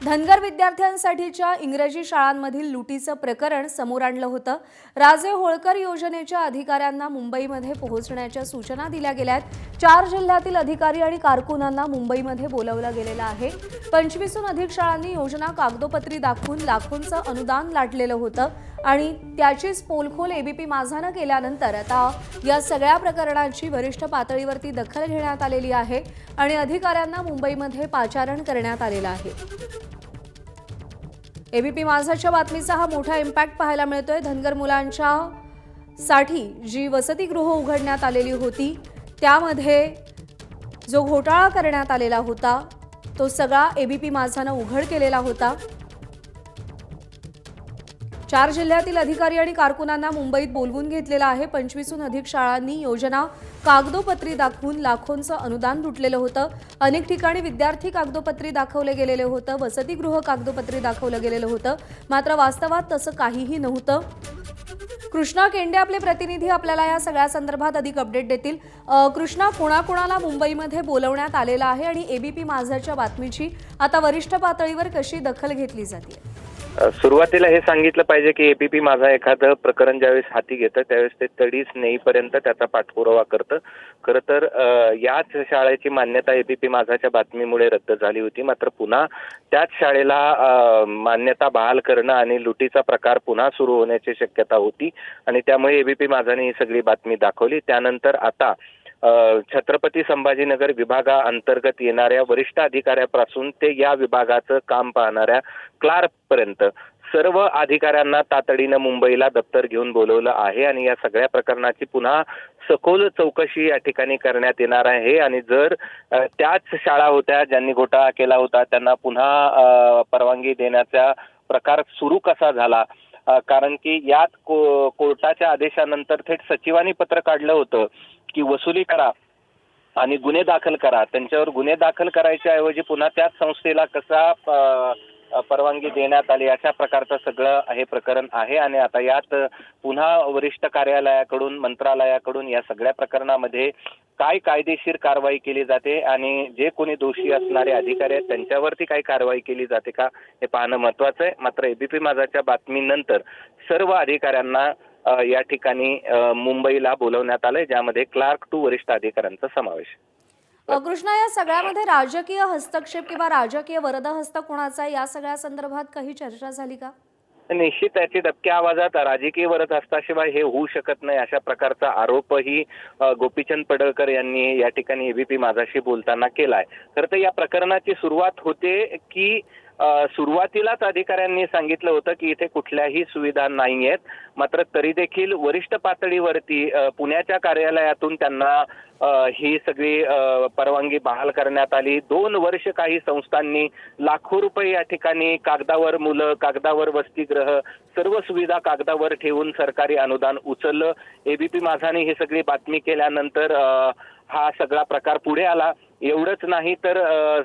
धनगर विद्यार्थ्यांसाठीच्या इंग्रजी शाळांमधील लुटीचं प्रकरण समोर आणलं होतं। राजे होळकर योजनेच्या अधिकाऱ्यांना मुंबईमध्ये पोहोचण्याच्या सूचना दिल्या गेल्यात। 4 जिल्ह्यातील अधिकारी आणि कारकुनांना मुंबईमध्ये बोलावलं गेलेलं आहे। 25हून अधिक शाळांनी योजना कागदोपत्री दाखवून लाखोंचं अनुदान लाटलेलं होतं आणि त्याचीच पोलखोल एबीपी माझानं केल्यानंतर आता या सगळ्या प्रकरणाची वरिष्ठ पातळीवरती दखल घेण्यात आलेली आहे आणि अधिकाऱ्यांना मुंबईमध्ये पाचारण करण्यात आलेलं आहे। एबीपी माझाच्या बातमीचा हा मोठा इम्पॅक्ट पाहायला मिळतोय। धनगर मुलांच्या साठी जी वसतिगृह उघडण्यात आलेली होती त्यामध्ये जो घोटाळा करण्यात आलेला होता तो सगळा एबीपी माझानं उघड केलेला होता। 4 जिल्ह्यातील अधिकारी आणि कारकुनांना मुंबईत बोलवून घेतलेलं आहे। 25हून अधिक शाळांनी योजना कागदोपत्री दाखवून लाखोंचं अनुदान लुटलेलं होतं। अनेक ठिकाणी विद्यार्थी कागदोपत्री दाखवले गेलेले होतं, वसतिगृह कागदोपत्री दाखवलं गेलेलं होतं, मात्र वास्तवात तसं काहीही नव्हतं। कृष्णा केंडे आपले प्रतिनिधी आपल्याला या सगळ्या संदर्भात अधिक अपडेट देतील। कृष्णा, कोणाकोणाला मुंबईमध्ये बोलवण्यात आलेलं आहे आणि एबीपी माझाच्या बातमीची आता वरिष्ठ पातळीवर कशी दखल घेतली जाते? सुरुवातीला हे सांगितलं पाहिजे की एबीपी माझा एखादं प्रकरण ज्यावेळेस हाती घेतं त्यावेळेस ते तडीस नेईपर्यंत त्याचा पाठपुरावा करतं। खरं तर याच शाळेची मान्यता एबीपी माझाच्या बातमीमुळे रद्द झाली होती, मात्र पुन्हा त्याच शाळेला मान्यता बहाल करणं आणि लुटीचा प्रकार पुन्हा सुरू होण्याची शक्यता होती आणि त्यामुळे एबीपी माझाने ही सगळी बातमी दाखवली। त्यानंतर आता छत्रपती संभाजीनगर विभागाअंतर्गत येणाऱ्या वरिष्ठ अधिकाऱ्यापासून ते या विभागाचं काम पाहणाऱ्या क्लार्क पर्यंत सर्व अधिकाऱ्यांना तातडीनं मुंबईला दप्तर घेऊन बोलवलं आहे आणि या सगळ्या प्रकरणाची पुन्हा सखोल चौकशी या ठिकाणी करण्यात येणार आहे आणि जर त्याच शाळा होत्या ज्यांनी घोटाळा केला होता त्यांना पुन्हा परवानगी देण्याचा प्रकार सुरू कसा झाला, कारण की यात कोर्टाच्या आदेशानंतर थेट सचिवांनी पत्र काढलं होतं की वसुली करा आणि गुन्हे दाखल करा। त्यांच्यावर गुन्हे दाखल करायच्या ऐवजी पुन्हा त्याच संस्थेला कसा परवानगी देण्यात आली अशा प्रकारचं सगळं हे प्रकरण आहे आणि आता यात पुन्हा वरिष्ठ कार्यालयाकडून मंत्रालयाकडून या सगळ्या प्रकरणामध्ये काय कायदेशीर कारवाई केली जाते आणि जे कोणी दोषी असणारे अधिकारी आहेत त्यांच्यावरती काय कारवाई केली जाते का हे पाहणं महत्त्वाचं आहे। मात्र एबीपी माझाच्या बातमीनंतर सर्व अधिकाऱ्यांना या ठिकाणी मुंबईला बोलवण्यात आलंय, ज्यामध्ये क्लार्क टू वरिष्ठ अधिकाऱ्यांचा समावेश। कृष्णा, या सगळ्यामध्ये राजकीय हस्तक्षेप किंवा राजकीय वरदहस्त कोणाचा या सगळ्या संदर्भात काही चर्चा झाली का? निश्चित त्याची दबक्या आवाजात राजकीय वरदहस्ताशिवाय हे होऊ शकत नाही अशा प्रकारचा आरोपही गोपीचंद पडळकर यांनी या ठिकाणी एबीपी माझाशी बोलताना केलाय। खरं तर या प्रकरणाची सुरुवात होते की सुरुवातीलाच अधिकाऱ्यांनी सांगितलं होतं की इथे कुठल्याही सुविधा नाही आहेत, मात्र तरी देखील वरिष्ठ पातळीवरती पुण्याच्या कार्यालयातून त्यांना ही सगळी परवानगी बहाल करण्यात आली। 2 वर्ष काही संस्थांनी लाखो रुपये या ठिकाणी कागदावर मुलं, कागदावर वसतिगृह, सर्व सुविधा कागदावर ठेवून सरकारी अनुदान उचललं। एबीपी माझाने ही सगळी बातमी केल्यानंतर हा सगळा प्रकार पुढे आला। एवढंच नाही तर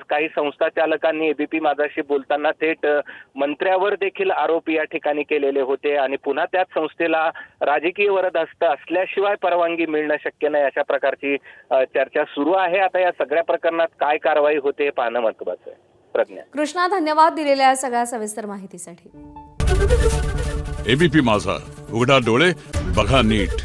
काही संस्था चालकांनी एबीपी माझाशी बोलताना थेट मंत्र्यावर देखील आरोप या ठिकाणी केलेले होते आणि पुन्हा त्याच संस्थेला राजकीय वरदहस्त असल्याशिवाय परवानगी मिळणं शक्य नाही अशा प्रकारची चर्चा सुरू आहे। आता या सगळ्या प्रकरणात काय कारवाई होते हे पाहणं महत्त्वाचं आहे। प्रज्ञा। कृष्णा, धन्यवाद दिलेल्या या सगळ्या सविस्तर माहितीसाठी। एबीपी माझा, उघडा डोळे बघा नीट।